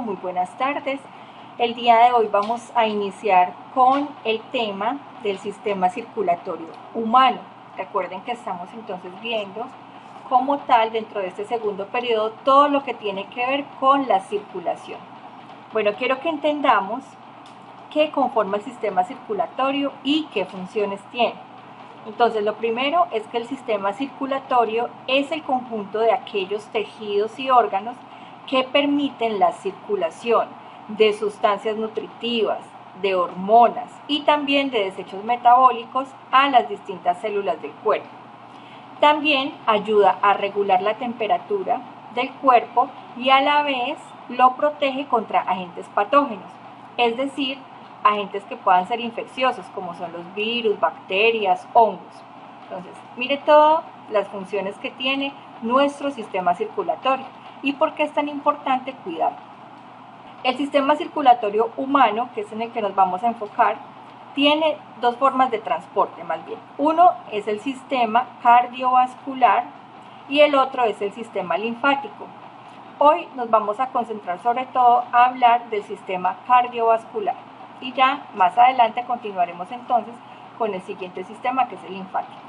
muy buenas tardes. El día de hoy vamos a iniciar con el tema del sistema circulatorio humano. Recuerden que estamos entonces viendo como tal dentro de este segundo periodo todo lo que tiene que ver con la circulación. Bueno, quiero que entendamos qué conforma el sistema circulatorio y qué funciones tiene. Entonces, lo primero es que el sistema circulatorio es el conjunto de aquellos tejidos y órganos que permiten la circulación de sustancias nutritivas, de hormonas y también de desechos metabólicos a las distintas células del cuerpo. También ayuda a regular la temperatura del cuerpo y a la vez lo protege contra agentes patógenos, es decir, agentes que puedan ser infecciosos, como son los virus, bacterias, hongos. Entonces, mire todas las funciones que tiene nuestro sistema circulatorio y por qué es tan importante cuidarlo. El sistema circulatorio humano, que es en el que nos vamos a enfocar, tiene dos formas de transporte más bien. Uno es el sistema cardiovascular y el otro es el sistema linfático. Hoy nos vamos a concentrar sobre todo a hablar del sistema cardiovascular. Y ya más adelante continuaremos entonces con el siguiente sistema, que es el linfático.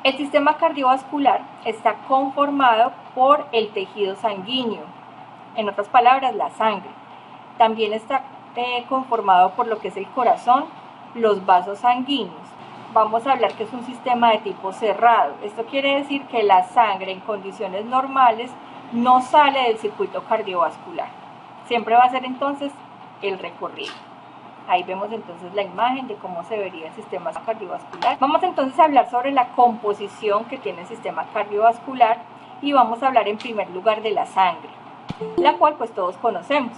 El sistema cardiovascular está conformado por el tejido sanguíneo, en otras palabras, la sangre. También está conformado por lo que es el corazón, los vasos sanguíneos. Vamos a hablar que es un sistema de tipo cerrado. Esto quiere decir que la sangre en condiciones normales no sale del circuito cardiovascular. Siempre va a ser entonces el recorrido. Ahí vemos entonces la imagen de cómo se vería el sistema cardiovascular. Vamos entonces a hablar sobre la composición que tiene el sistema cardiovascular y vamos a hablar en primer lugar de la sangre, la cual pues todos conocemos.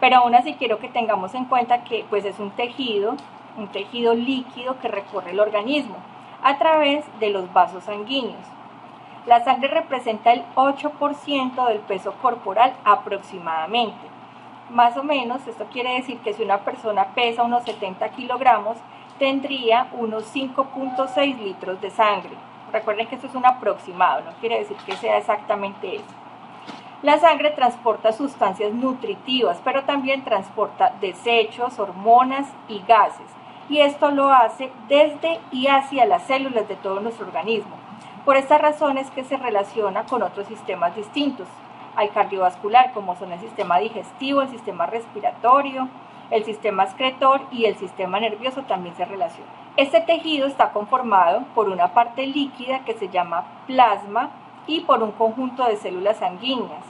Pero aún así quiero que tengamos en cuenta que pues es un tejido líquido que recorre el organismo a través de los vasos sanguíneos. La sangre representa el 8% del peso corporal aproximadamente. Más o menos, esto quiere decir que si una persona pesa unos 70 kilogramos, tendría unos 5.6 litros de sangre. Recuerden que esto es un aproximado, no quiere decir que sea exactamente eso. La sangre transporta sustancias nutritivas, pero también transporta desechos, hormonas y gases. Y esto lo hace desde y hacia las células de todo nuestro organismo. Por estas razones que se relaciona con otros sistemas distintos al cardiovascular, como son el sistema digestivo, el sistema respiratorio, el sistema excretor y el sistema nervioso también se relacionan. Este tejido está conformado por una parte líquida que se llama plasma y por un conjunto de células sanguíneas.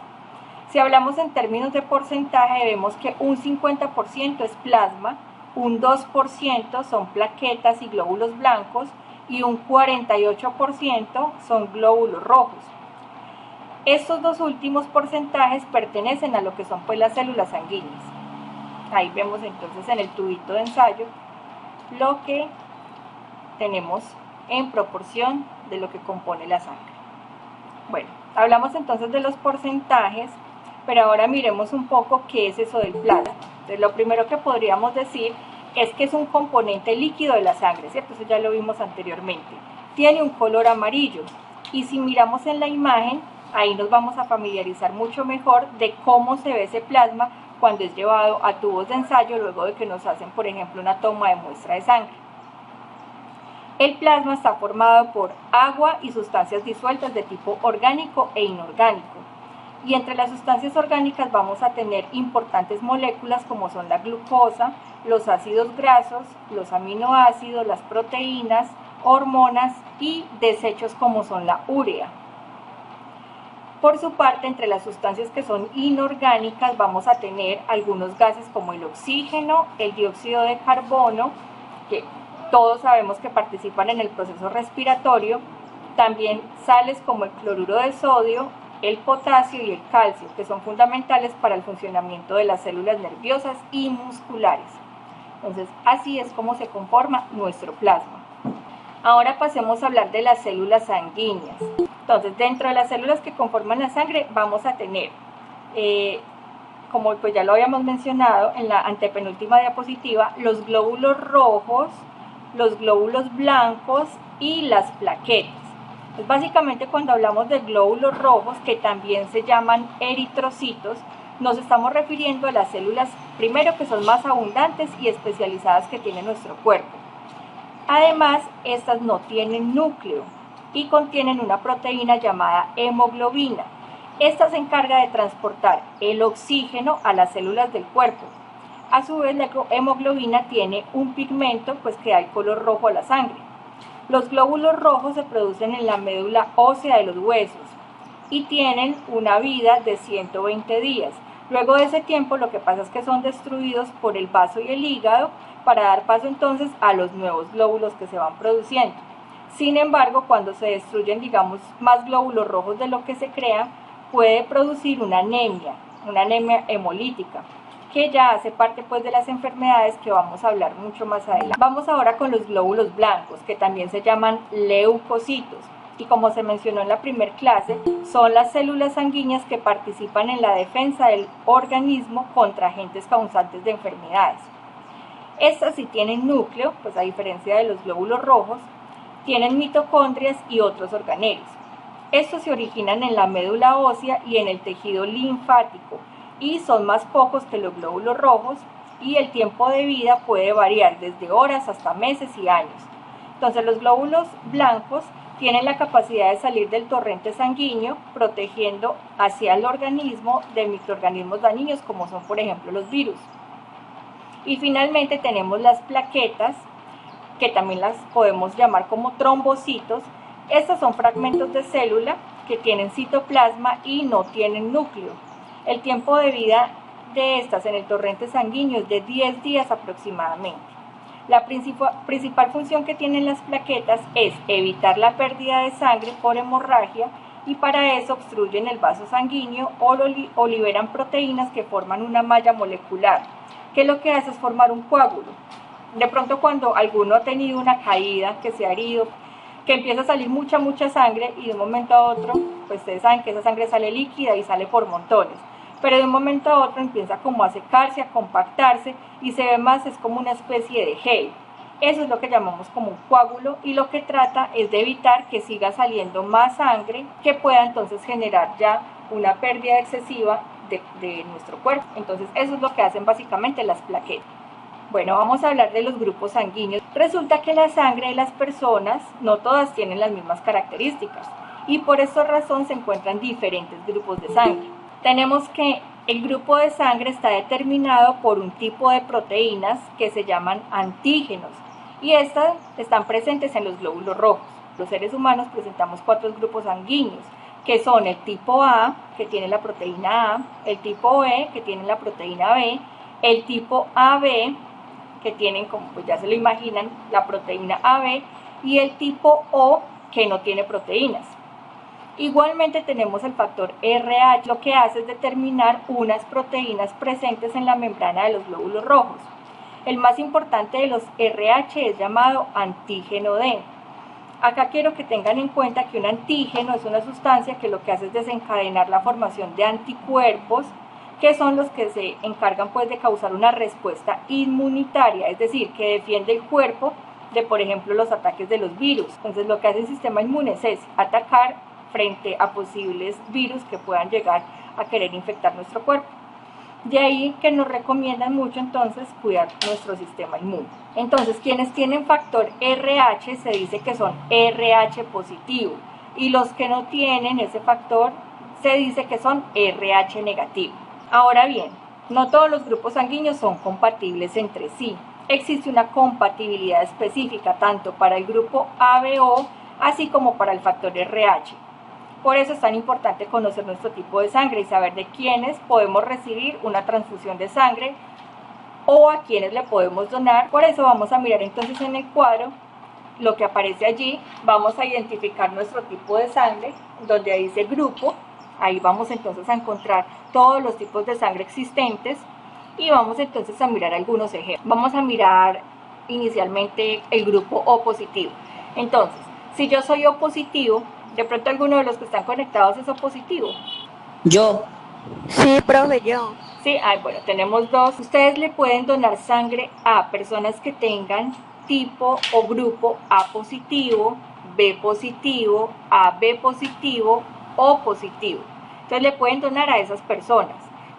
Si hablamos en términos de porcentaje, vemos que un 50% es plasma, un 2% son plaquetas y glóbulos blancos y un 48% son glóbulos rojos. Estos dos últimos porcentajes pertenecen a lo que son pues las células sanguíneas. Ahí vemos entonces en el tubito de ensayo lo que tenemos en proporción de lo que compone la sangre. Bueno, hablamos entonces de los porcentajes, pero ahora miremos un poco qué es eso del plasma. Entonces, lo primero que podríamos decir es que es un componente líquido de la sangre, ¿cierto? Eso ya lo vimos anteriormente. Tiene un color amarillo y si miramos en la imagen, ahí nos vamos a familiarizar mucho mejor de cómo se ve ese plasma cuando es llevado a tubos de ensayo luego de que nos hacen, por ejemplo, una toma de muestra de sangre. El plasma está formado por agua y sustancias disueltas de tipo orgánico e inorgánico. Y entre las sustancias orgánicas vamos a tener importantes moléculas como son la glucosa, los ácidos grasos, los aminoácidos, las proteínas, hormonas y desechos como son la urea. Por su parte, entre las sustancias que son inorgánicas vamos a tener algunos gases como el oxígeno, el dióxido de carbono, que todos sabemos que participan en el proceso respiratorio, también sales como el cloruro de sodio, el potasio y el calcio, que son fundamentales para el funcionamiento de las células nerviosas y musculares. Entonces, así es como se conforma nuestro plasma. Ahora pasemos a hablar de las células sanguíneas. Entonces, dentro de las células que conforman la sangre vamos a tener, como pues ya lo habíamos mencionado en la antepenúltima diapositiva, los glóbulos rojos, los glóbulos blancos y las plaquetas. Pues básicamente cuando hablamos de glóbulos rojos, que también se llaman eritrocitos, Nos estamos refiriendo a las células, primero, que son más abundantes y especializadas que tiene nuestro cuerpo. Además, estas no tienen núcleo y contienen una proteína llamada hemoglobina. Esta se encarga de transportar el oxígeno a las células del cuerpo. A su vez, la hemoglobina tiene un pigmento que da el color rojo a la sangre. Los glóbulos rojos se producen en la médula ósea de los huesos y tienen una vida de 120 días. Luego de ese tiempo, lo que pasa es que son destruidos por el vaso y el hígado para dar paso entonces a los nuevos glóbulos que se van produciendo. Sin embargo, cuando se destruyen, más glóbulos rojos de lo que se crea, puede producir una anemia hemolítica, que ya hace parte de las enfermedades que vamos a hablar mucho más adelante. Vamos ahora con los glóbulos blancos, que también se llaman leucocitos, y como se mencionó en la primera clase, son las células sanguíneas que participan en la defensa del organismo contra agentes causantes de enfermedades. Estas sí tienen núcleo, a diferencia de los glóbulos rojos, tienen mitocondrias y otros organelos. Estos se originan en la médula ósea y en el tejido linfático, y son más pocos que los glóbulos rojos, y el tiempo de vida puede variar desde horas hasta meses y años. Entonces, los glóbulos blancos tienen la capacidad de salir del torrente sanguíneo, protegiendo hacia el organismo de microorganismos dañinos, como son, por ejemplo, los virus. Y finalmente tenemos las plaquetas, que también las podemos llamar como trombocitos. Estos son fragmentos de célula que tienen citoplasma y no tienen núcleo. El tiempo de vida de estas en el torrente sanguíneo es de 10 días aproximadamente. La principal función que tienen las plaquetas es evitar la pérdida de sangre por hemorragia, y para eso obstruyen el vaso sanguíneo o liberan proteínas que forman una malla molecular, que lo que hace es formar un coágulo. De pronto, cuando alguno ha tenido una caída, que se ha herido, que empieza a salir mucha sangre, y de un momento a otro, ustedes saben que esa sangre sale líquida y sale por montones, pero de un momento a otro empieza como a secarse, a compactarse, y se ve más, es como una especie de gel. Eso es lo que llamamos como un coágulo, y lo que trata es de evitar que siga saliendo más sangre, que pueda entonces generar ya una pérdida excesiva de nuestro cuerpo. Entonces, eso es lo que hacen básicamente las plaquetas. Bueno, vamos a hablar de los grupos sanguíneos. Resulta que la sangre de las personas no todas tienen las mismas características, y por esta razón se encuentran diferentes grupos de sangre. Tenemos que el grupo de sangre está determinado por un tipo de proteínas que se llaman antígenos, y estas están presentes en los glóbulos rojos. Los seres humanos presentamos 4 grupos sanguíneos, que son el tipo A, que tiene la proteína A, el tipo B, que tiene la proteína B, el tipo AB, que tienen, como ya se lo imaginan, la proteína AB, y el tipo O, que no tiene proteínas. Igualmente tenemos el factor RH, lo que hace es determinar unas proteínas presentes en la membrana de los glóbulos rojos. El más importante de los RH es llamado antígeno D. Acá quiero que tengan en cuenta que un antígeno es una sustancia que lo que hace es desencadenar la formación de anticuerpos, que son los que se encargan de causar una respuesta inmunitaria, es decir, que defiende el cuerpo de, por ejemplo, los ataques de los virus. Entonces, lo que hace el sistema inmune es atacar frente a posibles virus que puedan llegar a querer infectar nuestro cuerpo. De ahí que nos recomiendan mucho entonces cuidar nuestro sistema inmune. Entonces, quienes tienen factor RH se dice que son RH positivo, y los que no tienen ese factor se dice que son RH negativo. Ahora bien, no todos los grupos sanguíneos son compatibles entre sí. Existe una compatibilidad específica tanto para el grupo ABO así como para el factor RH. Por eso es tan importante conocer nuestro tipo de sangre y saber de quiénes podemos recibir una transfusión de sangre o a quiénes le podemos donar. Por eso vamos a mirar entonces en el cuadro lo que aparece allí. Vamos a identificar nuestro tipo de sangre, donde dice grupo. Ahí vamos entonces a encontrar todos los tipos de sangre existentes, y vamos entonces a mirar algunos ejemplos. Vamos a mirar inicialmente el grupo O positivo. Entonces, si yo soy O positivo, de pronto alguno de los que están conectados es O positivo. Yo. Sí, profe, yo. Sí, bueno, tenemos 2. Ustedes le pueden donar sangre a personas que tengan tipo o grupo A positivo, B positivo, AB positivo, O positivo. Entonces le pueden donar a esas personas.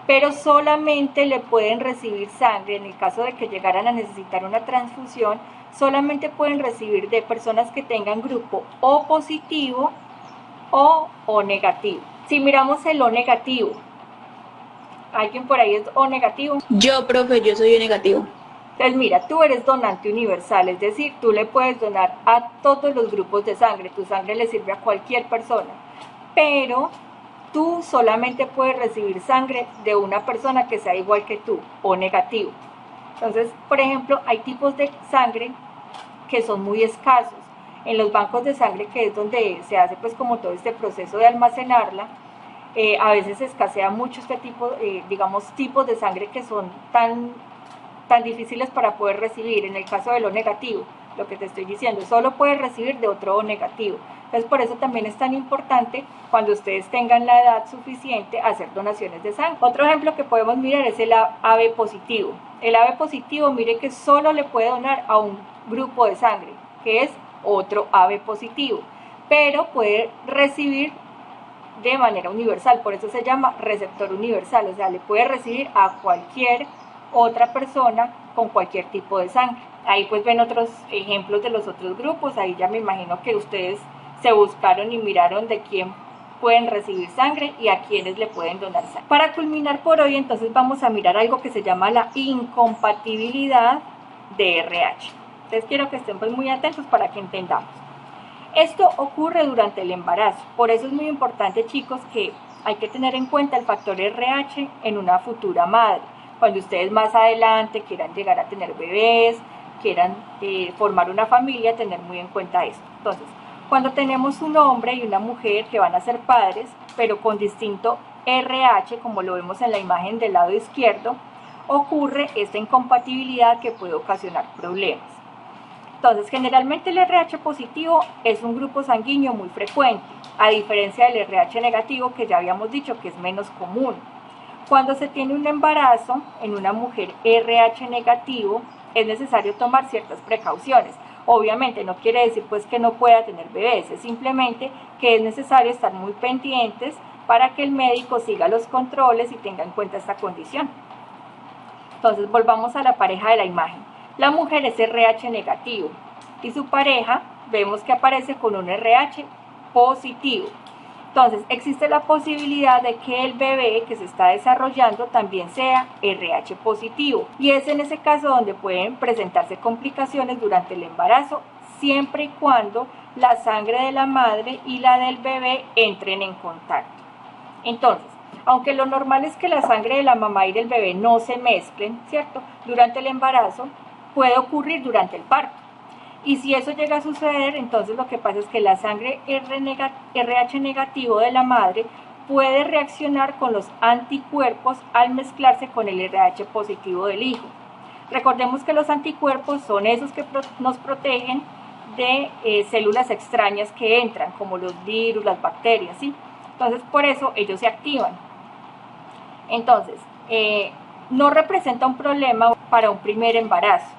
pero solamente le pueden recibir sangre, en el caso de que llegaran a necesitar una transfusión, solamente pueden recibir de personas que tengan grupo O positivo o O negativo. Si miramos el O negativo, ¿alguien por ahí es O negativo? Yo, profe, yo soy negativo. Entonces mira, tú eres donante universal, es decir, tú le puedes donar a todos los grupos de sangre, tu sangre le sirve a cualquier persona, pero tú solamente puedes recibir sangre de una persona que sea igual que tú, O negativo. Entonces, por ejemplo, hay tipos de sangre que son muy escasos. En los bancos de sangre, que es donde se hace pues como todo este proceso de almacenarla, a veces escasea mucho este tipo, digamos, tipos de sangre que son tan difíciles para poder recibir. En el caso del O negativo, lo que te estoy diciendo, solo puedes recibir de otro O negativo. Entonces, por eso también es tan importante, cuando ustedes tengan la edad suficiente, hacer donaciones de sangre. Otro ejemplo que podemos mirar es el AB positivo. El AB positivo, mire que solo le puede donar a un grupo de sangre, que es otro AB positivo, pero puede recibir de manera universal, por eso se llama receptor universal, o sea, le puede recibir a cualquier otra persona con cualquier tipo de sangre. Ahí pues ven otros ejemplos de los otros grupos, ahí ya me imagino que ustedes se buscaron y miraron de quién pueden recibir sangre y a quienes le pueden donar sangre. Para culminar por hoy, entonces vamos a mirar algo que se llama la incompatibilidad de RH. Entonces quiero que estén pues muy atentos para que entendamos. Esto ocurre durante el embarazo, por eso es muy importante, chicos, que hay que tener en cuenta el factor RH en una futura madre. Cuando ustedes más adelante quieran llegar a tener bebés, quieran formar una familia, tener muy en cuenta esto. Entonces, cuando tenemos un hombre y una mujer que van a ser padres, pero con distinto RH, como lo vemos en la imagen del lado izquierdo, ocurre esta incompatibilidad que puede ocasionar problemas. Entonces, generalmente el RH positivo es un grupo sanguíneo muy frecuente, a diferencia del RH negativo, que ya habíamos dicho que es menos común. Cuando se tiene un embarazo en una mujer RH negativo, es necesario tomar ciertas precauciones. Obviamente no quiere decir pues que no pueda tener bebés, es simplemente que es necesario estar muy pendientes para que el médico siga los controles y tenga en cuenta esta condición. Entonces volvamos a la pareja de la imagen. La mujer es RH negativo y su pareja vemos que aparece con un RH positivo. Entonces existe la posibilidad de que el bebé que se está desarrollando también sea RH positivo, y es en ese caso donde pueden presentarse complicaciones durante el embarazo, siempre y cuando la sangre de la madre y la del bebé entren en contacto. Entonces, aunque lo normal es que la sangre de la mamá y del bebé no se mezclen, ¿cierto? Durante el embarazo, puede ocurrir durante el parto. Y si eso llega a suceder, entonces lo que pasa es que la sangre RH negativo de la madre puede reaccionar con los anticuerpos al mezclarse con el RH positivo del hijo. Recordemos que los anticuerpos son esos que nos protegen de células extrañas que entran, como los virus, las bacterias, ¿sí? Entonces, por eso ellos se activan. Entonces, no representa un problema para un primer embarazo,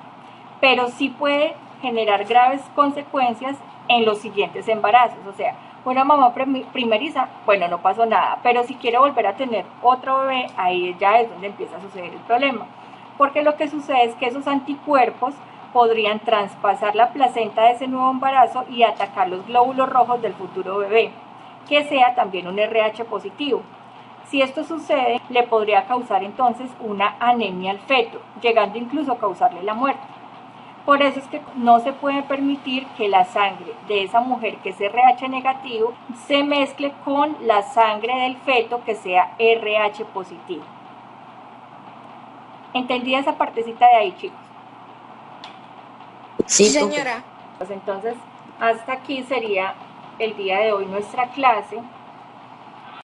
pero sí puede generar graves consecuencias en los siguientes embarazos. O sea, una mamá primeriza, bueno, no pasó nada, pero si quiere volver a tener otro bebé, ahí ya es donde empieza a suceder el problema, porque lo que sucede es que esos anticuerpos podrían traspasar la placenta de ese nuevo embarazo y atacar los glóbulos rojos del futuro bebé, que sea también un RH positivo. Si esto sucede, le podría causar entonces una anemia al feto, llegando incluso a causarle la muerte. Por eso es que no se puede permitir que la sangre de esa mujer que es RH negativo se mezcle con la sangre del feto que sea RH positivo. ¿Entendí esa partecita de ahí, chicos? Sí, señora. Pues entonces, hasta aquí sería el día de hoy nuestra clase.